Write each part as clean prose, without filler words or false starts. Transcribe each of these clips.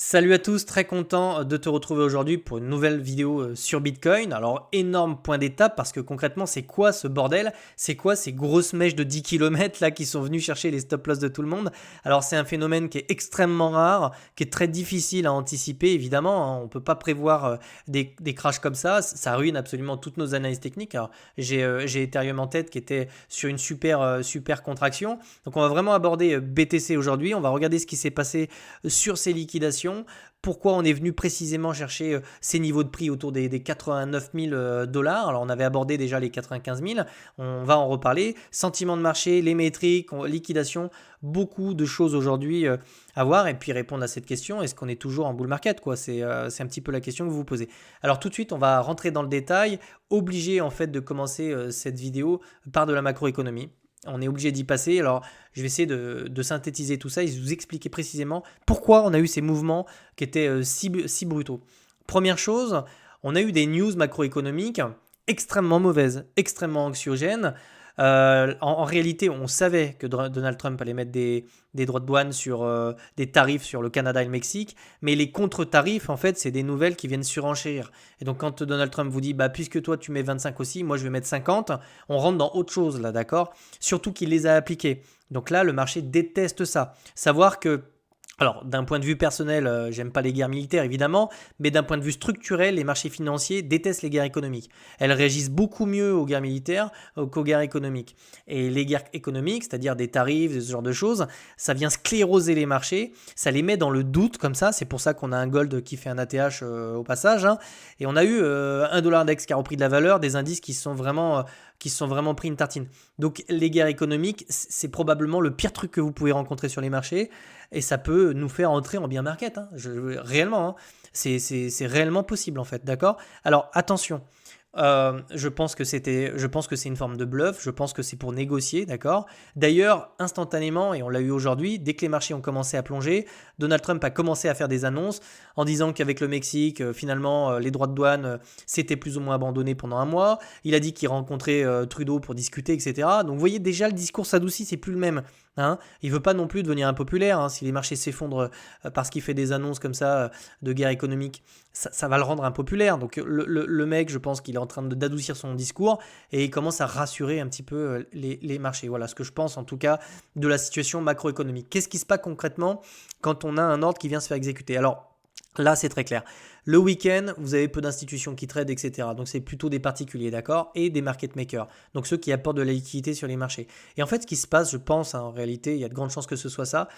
Salut à tous, très content de te retrouver aujourd'hui pour une nouvelle vidéo sur Bitcoin. Alors énorme point d'étape parce que concrètement c'est quoi ce bordel? C'est quoi ces grosses mèches de 10 km là qui sont venues chercher les stop loss de tout le monde? Alors c'est un phénomène qui est extrêmement rare, qui est très difficile à anticiper évidemment, hein. On ne peut pas prévoir des crashs comme ça ruine absolument toutes nos analyses techniques. Alors j'ai Ethereum en tête qui était sur une super contraction. Donc on va vraiment aborder BTC aujourd'hui, on va regarder ce qui s'est passé sur ces liquidations. Pourquoi on est venu précisément chercher ces niveaux de prix autour des 89 000 dollars. Alors on avait abordé déjà les 95 000, on va en reparler. Sentiment de marché, les métriques, liquidation, beaucoup de choses aujourd'hui à voir et puis répondre à cette question, est-ce qu'on est toujours en bull market quoi? C'est un petit peu la question que vous vous posez. Alors tout de suite on va rentrer dans le détail, obligé en fait de commencer cette vidéo par de la macroéconomie. On est obligé d'y passer. Alors, je vais essayer de synthétiser tout ça et de vous expliquer précisément pourquoi on a eu ces mouvements qui étaient si brutaux. Première chose, on a eu des news macroéconomiques extrêmement mauvaises, extrêmement anxiogènes. En réalité, on savait que Donald Trump allait mettre des droits de douane sur des tarifs sur le Canada et le Mexique, mais les contre-tarifs, en fait, c'est des nouvelles qui viennent surenchérir. Et donc, quand Donald Trump vous dit, bah, puisque toi tu mets 25 aussi, moi je vais mettre 50, on rentre dans autre chose là, d'accord? Surtout qu'il les a appliqués. Donc là, le marché déteste ça. Savoir que alors, d'un point de vue personnel, j'aime pas les guerres militaires évidemment, mais d'un point de vue structurel, les marchés financiers détestent les guerres économiques. Elles réagissent beaucoup mieux aux guerres militaires qu'aux guerres économiques. Et les guerres économiques, c'est-à-dire des tarifs, ce genre de choses, ça vient scléroser les marchés, ça les met dans le doute comme ça. C'est pour ça qu'on a un gold qui fait un ATH au passage, hein. Et on a eu un dollar index qui a repris de la valeur, des indices qui se sont vraiment pris une tartine. Donc les guerres économiques, c'est probablement le pire truc que vous pouvez rencontrer sur les marchés et ça peut nous faire entrer en bear market, hein. Réellement, hein. C'est réellement possible en fait, d'accord? Alors attention, je pense que c'est une forme de bluff, je pense que c'est pour négocier, d'accord? D'ailleurs, instantanément, et on l'a eu aujourd'hui, dès que les marchés ont commencé à plonger, Donald Trump a commencé à faire des annonces en disant qu'avec le Mexique, finalement, les droits de douane, c'était plus ou moins abandonné pendant un mois. Il a dit qu'il rencontrait Trudeau pour discuter, etc. Donc vous voyez déjà, le discours s'adoucit, c'est plus le même, hein. Il veut pas non plus devenir impopulaire, hein. Si les marchés s'effondrent parce qu'il fait des annonces comme ça de guerre économique, ça va le rendre impopulaire. Donc le mec, je pense qu'il est en train d'adoucir son discours et il commence à rassurer un petit peu les marchés. Voilà ce que je pense en tout cas de la situation macroéconomique. Qu'est-ce qui se passe concrètement quand on a un ordre qui vient se faire exécuter? Alors là, c'est très clair. Le week-end, vous avez peu d'institutions qui tradent, etc. Donc, c'est plutôt des particuliers, d'accord? Et des market makers. Donc, ceux qui apportent de la liquidité sur les marchés. Et en fait, ce qui se passe, je pense, hein, en réalité, il y a de grandes chances que ce soit ça.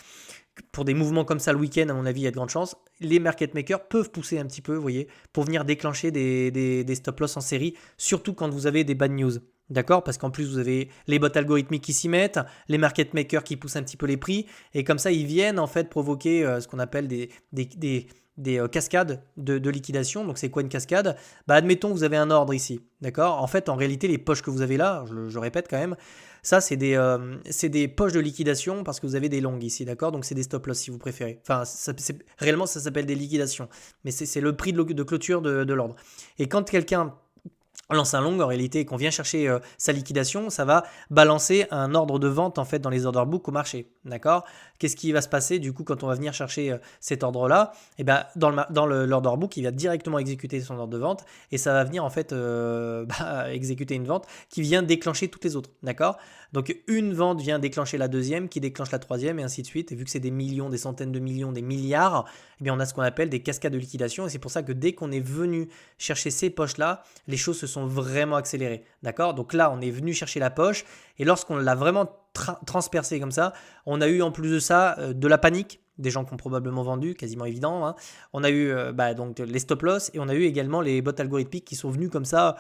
Pour des mouvements comme ça le week-end, à mon avis, il y a de grandes chances. Les market makers peuvent pousser un petit peu, vous voyez, pour venir déclencher des stop-loss en série, surtout quand vous avez des bad news. D'accord? Parce qu'en plus, vous avez les bots algorithmiques qui s'y mettent, les market makers qui poussent un petit peu les prix, et comme ça, ils viennent en fait provoquer ce qu'on appelle des cascades de liquidation. Donc, c'est quoi une cascade? Bah, admettons que vous avez un ordre ici. D'accord? En fait, en réalité, les poches que vous avez là, je répète quand même, ça, c'est des poches de liquidation parce que vous avez des longues ici. D'accord? Donc, c'est des stop loss si vous préférez. Enfin, réellement, ça s'appelle des liquidations. Mais c'est le prix de clôture de l'ordre. Et quand quelqu'un lance un long en réalité et qu'on vient chercher sa liquidation, ça va balancer un ordre de vente en fait dans les order books au marché. D'accord? Qu'est-ce qui va se passer du coup quand on va venir chercher cet ordre-là? Et ben dans l'order book, il va directement exécuter son ordre de vente et ça va venir en fait exécuter une vente qui vient déclencher toutes les autres. D'accord? Donc une vente vient déclencher la deuxième, qui déclenche la troisième et ainsi de suite. Et vu que c'est des millions, des centaines de millions, des milliards, eh bien on a ce qu'on appelle des cascades de liquidation. Et c'est pour ça que dès qu'on est venu chercher ces poches-là, les choses se sont vraiment accélérées. D'accord? Donc là, on est venu chercher la poche et lorsqu'on l'a vraiment transpercé comme ça, on a eu en plus de ça de la panique, des gens qui ont probablement vendu, quasiment évident, hein. On a eu donc les stop loss et on a eu également les bots algorithmiques qui sont venus comme ça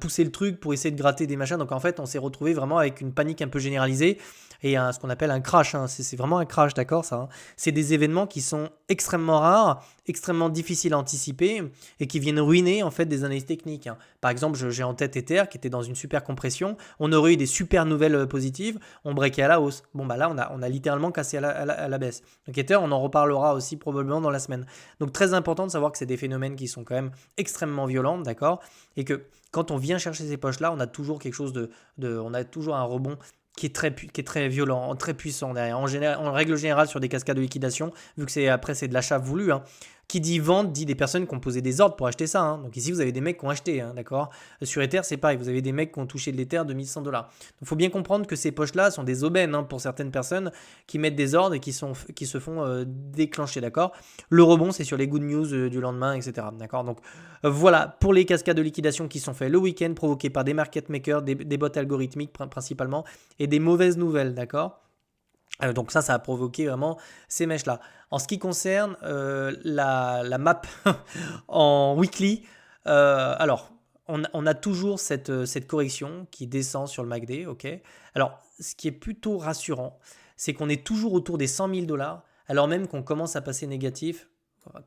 pousser le truc pour essayer de gratter des machins. Donc en fait, on s'est retrouvé vraiment avec une panique un peu généralisée et ce qu'on appelle un crash, hein. C'est vraiment un crash, d'accord, ça, hein. C'est des événements qui sont extrêmement rares, extrêmement difficiles à anticiper et qui viennent ruiner en fait des analyses techniques, hein. Par exemple, j'ai en tête Ether qui était dans une super compression. On aurait eu des super nouvelles positives, on breakait à la hausse. Bon bah là, on a littéralement cassé à la baisse. Donc Ether, on en reparlera aussi probablement dans la semaine. Donc très important de savoir que c'est des phénomènes qui sont quand même extrêmement violents, d'accord, et que quand on vient chercher ces poches-là, on a toujours quelque chose on a toujours un rebond qui est très violent, très puissant derrière. En règle générale, sur des cascades de liquidation, vu que c'est de l'achat voulu, hein, qui dit vente dit des personnes qui ont posé des ordres pour acheter ça, hein. Donc ici, vous avez des mecs qui ont acheté, hein, d'accord. Sur Ether, c'est pareil, vous avez des mecs qui ont touché de l'Ether de 1100 dollars. Donc il faut bien comprendre que ces poches-là sont des aubaines, hein, pour certaines personnes qui mettent des ordres et qui se font déclencher, d'accord. Le rebond, c'est sur les good news du lendemain, etc. D'accord. Donc voilà pour les cascades de liquidation qui sont faites le week-end, provoquées par des market makers, des bots algorithmiques principalement, et des mauvaises nouvelles, d'accord. Donc ça a provoqué vraiment ces mèches-là. En ce qui concerne la map en weekly, alors on a toujours cette correction qui descend sur le MACD, ok. Alors ce qui est plutôt rassurant, c'est qu'on est toujours autour des 100 000 dollars, alors même qu'on commence à passer négatif,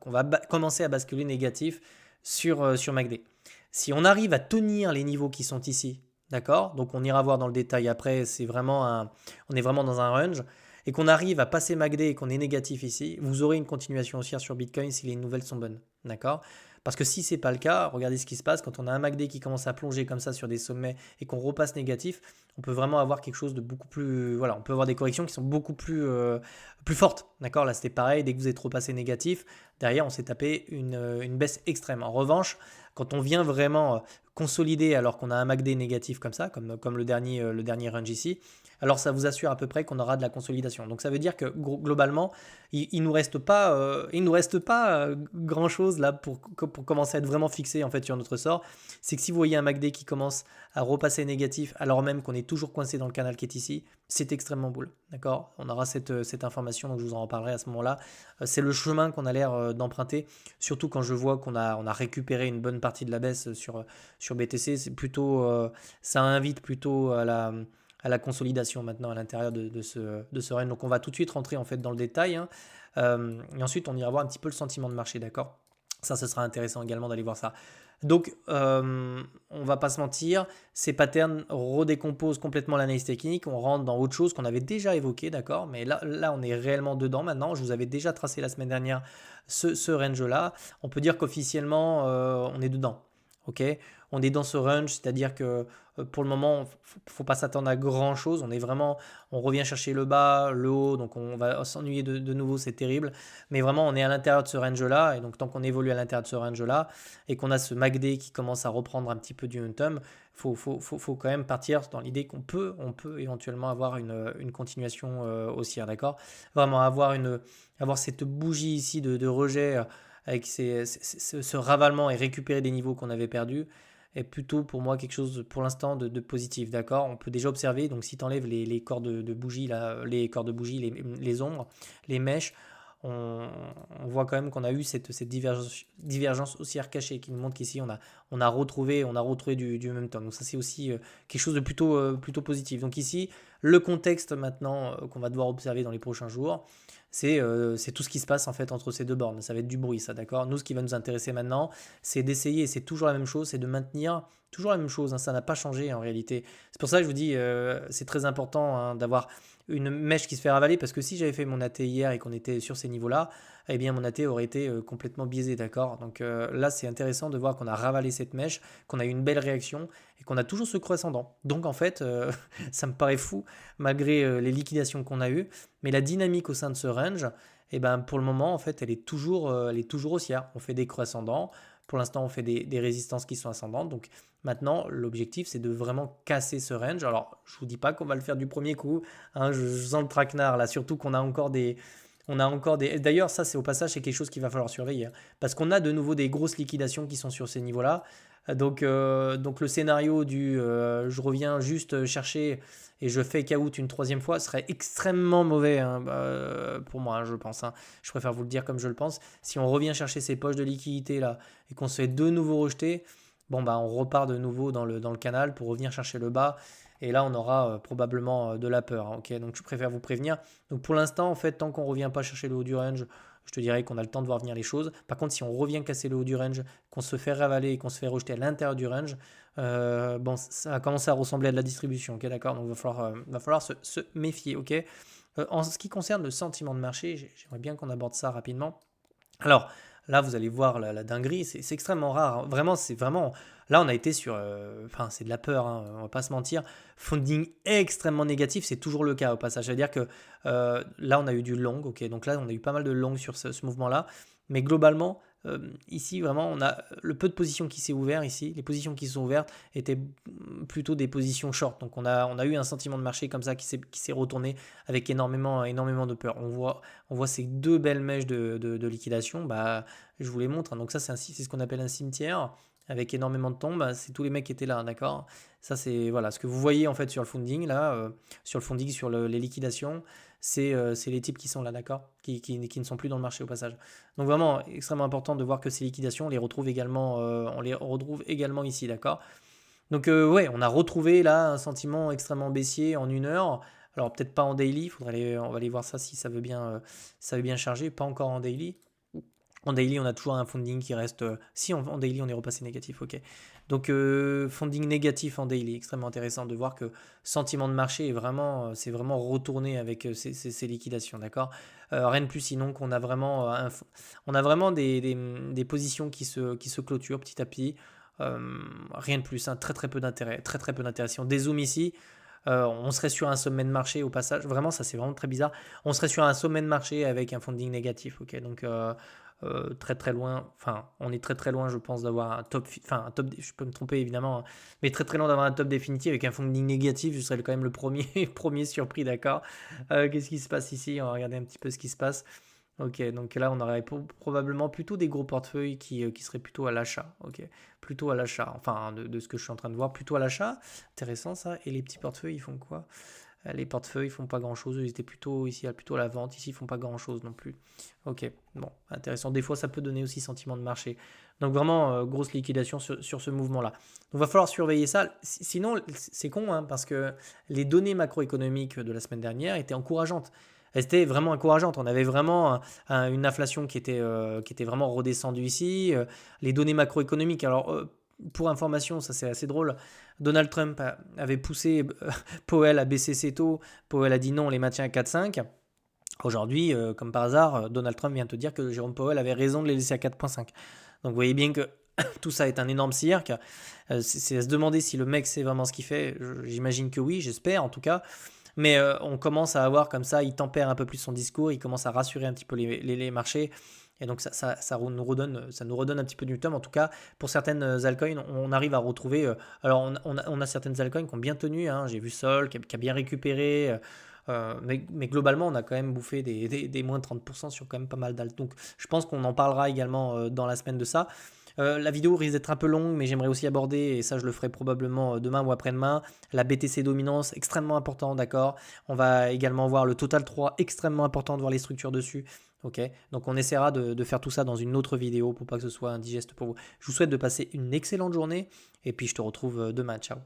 qu'on va commencer à basculer négatif sur MACD. Si on arrive à tenir les niveaux qui sont ici, d'accord, donc on ira voir dans le détail après, on est vraiment dans un range, et qu'on arrive à passer MACD et qu'on est négatif ici, vous aurez une continuation haussière sur Bitcoin si les nouvelles sont bonnes, d'accord. Parce que si ce n'est pas le cas, regardez ce qui se passe, quand on a un MACD qui commence à plonger comme ça sur des sommets et qu'on repasse négatif, on peut vraiment avoir quelque chose de beaucoup plus... Voilà, on peut avoir des corrections qui sont beaucoup plus fortes, d'accord. Là c'était pareil, dès que vous êtes repassé négatif, derrière on s'est tapé une baisse extrême. En revanche, quand on vient vraiment consolider alors qu'on a un MACD négatif comme ça, comme le dernier range ici, alors ça vous assure à peu près qu'on aura de la consolidation. Donc ça veut dire que globalement, il nous reste pas, grand chose là pour commencer à être vraiment fixé en fait sur notre sort. C'est que si vous voyez un MACD qui commence à repasser négatif alors même qu'on est toujours coincé dans le canal qui est ici, c'est extrêmement bull, d'accord. On aura cette information, donc je vous en reparlerai à ce moment-là. C'est le chemin qu'on a l'air d'emprunter, surtout quand je vois qu'on a récupéré une bonne partie de la baisse sur BTC. C'est plutôt, ça invite plutôt à la consolidation maintenant à l'intérieur de ce range. Donc on va tout de suite rentrer en fait dans le détail, hein. Et ensuite on ira voir un petit peu le sentiment de marché, d'accord. Ça, ce sera intéressant également d'aller voir ça. Donc, on va pas se mentir, ces patterns redécomposent complètement l'analyse technique. On rentre dans autre chose qu'on avait déjà évoqué, d'accord. Mais là, on est réellement dedans maintenant. Je vous avais déjà tracé la semaine dernière ce range-là. On peut dire qu'officiellement, on est dedans. Ok, on est dans ce range, c'est-à-dire que pour le moment, faut pas s'attendre à grand chose. On revient chercher le bas, le haut, donc on va s'ennuyer de nouveau, c'est terrible. Mais vraiment, on est à l'intérieur de ce range-là, et donc tant qu'on évolue à l'intérieur de ce range-là, et qu'on a ce MACD qui commence à reprendre un petit peu du momentum, faut quand même partir dans l'idée on peut éventuellement avoir une continuation haussière, d'accord. Vraiment avoir cette bougie ici de rejet avec ce ravalement et récupérer des niveaux qu'on avait perdus est plutôt pour moi quelque chose pour l'instant de positif, d'accord. On peut déjà observer, donc si tu enlèves les corps de bougie, là, les corps de bougie, les ombres, les mèches, on voit quand même qu'on a eu cette divergence haussière cachée qui nous montre qu'ici on a retrouvé du momentum. Donc ça c'est aussi quelque chose de plutôt positif. Donc ici, le contexte maintenant qu'on va devoir observer dans les prochains jours, c'est tout ce qui se passe en fait entre ces deux bornes. Ça va être du bruit, ça, d'accord. Nous, ce qui va nous intéresser maintenant, c'est d'essayer, et c'est toujours la même chose, c'est de maintenir toujours la même chose, hein. Ça n'a pas changé en réalité. C'est pour ça que je vous dis, c'est très important, hein, d'avoir une mèche qui se fait ravaler, parce que si j'avais fait mon AT hier et qu'on était sur ces niveaux-là, eh bien mon AT aurait été complètement biaisé, d'accord. Donc là, c'est intéressant de voir qu'on a ravalé cette mèche, qu'on a eu une belle réaction et qu'on a toujours ce creux ascendant. Donc en fait, ça me paraît fou malgré les liquidations qu'on a eues, mais la dynamique au sein de ce range, eh ben, pour le moment, en fait, elle est toujours haussière. On fait des creux ascendants. Pour l'instant, on fait des résistances qui sont ascendantes. Donc maintenant, l'objectif, c'est de vraiment casser ce range. Alors, je ne vous dis pas qu'on va le faire du premier coup, hein, je sens le traquenard là, surtout qu'on a encore des... D'ailleurs, ça, c'est au passage, c'est quelque chose qu'il va falloir surveiller, hein, parce qu'on a de nouveau des grosses liquidations qui sont sur ces niveaux-là. Donc le scénario du je reviens juste chercher et je fake out une troisième fois serait extrêmement mauvais, hein, pour moi, hein, je pense, hein. Je préfère vous le dire comme je le pense. Si on revient chercher ces poches de liquidité là et qu'on se fait de nouveau rejeter, bon bah on repart de nouveau dans le canal pour revenir chercher le bas. Et là, on aura probablement de la peur, hein, ok. Donc, je préfère vous prévenir. Donc, pour l'instant, en fait, tant qu'on ne revient pas chercher le haut du range, je te dirais qu'on a le temps de voir venir les choses. Par contre, si on revient casser le haut du range, qu'on se fait ravaler et qu'on se fait rejeter à l'intérieur du range, bon, ça va commencer à ressembler à de la distribution, ok, d'accord. Donc, il va falloir se méfier, ok. En ce qui concerne le sentiment de marché, j'aimerais bien qu'on aborde ça rapidement. Alors, là vous allez voir la dinguerie, c'est extrêmement rare, hein. Vraiment, c'est vraiment, là on a été sur, enfin c'est de la peur, hein, on va pas se mentir, funding extrêmement négatif, c'est toujours le cas au passage, c'est-à-dire que là on a eu du long, ok, donc là on a eu pas mal de long sur ce mouvement-là, mais globalement, ici vraiment on a le peu de positions qui s'est ouvert ici, les positions qui sont ouvertes étaient plutôt des positions short, donc on a eu un sentiment de marché comme ça qui s'est retourné avec énormément de peur. On voit ces deux belles mèches de liquidation, bah, je vous les montre, hein. Donc ça c'est ce qu'on appelle un cimetière avec énormément de tombes, bah, c'est tous les mecs qui étaient là, d'accord. Ça c'est voilà ce que vous voyez en fait sur le funding là, sur le funding, sur les liquidations, c'est les types qui sont là, d'accord, qui ne sont plus dans le marché au passage. Donc vraiment extrêmement important de voir que ces liquidations, on les retrouve également ici, d'accord. Donc ouais, on a retrouvé là un sentiment extrêmement baissier en 1 heure. Alors peut-être pas en daily, on va aller voir ça si ça veut bien charger, pas encore en daily. En daily, on a toujours un funding qui reste. Si en daily, on est repassé négatif, ok. Donc funding négatif en daily, extrêmement intéressant de voir que sentiment de marché c'est vraiment retourné avec ces liquidations, d'accord. Rien de plus sinon qu'on a vraiment, on a vraiment des positions qui se clôturent petit à petit. Euh, Rien de plus, hein, très très peu d'intérêt, très très peu d'intérêt. Si on dézoome ici, on serait sur un sommet de marché au passage. Vraiment, ça c'est vraiment très bizarre. On serait sur un sommet de marché avec un funding négatif, ok. Donc très très loin, enfin on est très très loin je pense d'avoir un top, je peux me tromper évidemment, hein, mais très très loin d'avoir un top définitif avec un funding négatif, je serais quand même le premier, premier surpris, d'accord. Qu'est-ce qui se passe ici? On va regarder un petit peu ce qui se passe. Ok, donc là on aurait probablement plutôt des gros portefeuilles qui seraient plutôt à l'achat, ok, plutôt à l'achat, enfin de ce que je suis en train de voir, plutôt à l'achat, intéressant ça. Et les petits portefeuilles ils font quoi? Les portefeuilles font pas grand chose, ils étaient plutôt ici, plutôt à la vente, ici ils font pas grand chose non plus. Ok, bon, intéressant. Des fois ça peut donner aussi sentiment de marché. Donc vraiment grosse liquidation sur ce mouvement-là. Donc va falloir surveiller ça. Sinon c'est con, hein, parce que les données macroéconomiques de la semaine dernière étaient encourageantes. Elles étaient vraiment encourageantes. On avait vraiment une inflation qui était vraiment redescendue ici. Les données macroéconomiques, alors pour information, ça c'est assez drôle, Donald Trump avait poussé Powell à baisser ses taux. Powell a dit non, on les maintient à 4,5. Aujourd'hui, comme par hasard, Donald Trump vient te dire que Jérôme Powell avait raison de les laisser à 4,5. Donc vous voyez bien que tout ça est un énorme cirque. C'est à se demander si le mec sait vraiment ce qu'il fait. J'imagine que oui, j'espère en tout cas. Mais on commence à avoir comme ça, il tempère un peu plus son discours, il commence à rassurer un petit peu les marchés. Et donc ça nous redonne un petit peu du temps. En tout cas, pour certaines altcoins, on arrive à retrouver. Alors on a certaines altcoins qui ont bien tenu, hein. J'ai vu Sol qui a bien récupéré. Mais globalement, on a quand même bouffé des moins de 30% sur quand même pas mal d'alt. Donc je pense qu'on en parlera également dans la semaine de ça. La vidéo risque d'être un peu longue, mais j'aimerais aussi aborder, et ça je le ferai probablement demain ou après-demain, la BTC dominance, extrêmement important, d'accord. On va également voir le Total 3, extrêmement important de voir les structures dessus. Ok, donc on essaiera de faire tout ça dans une autre vidéo pour pas que ce soit indigeste pour vous. Je vous souhaite de passer une excellente journée et puis je te retrouve demain. Ciao.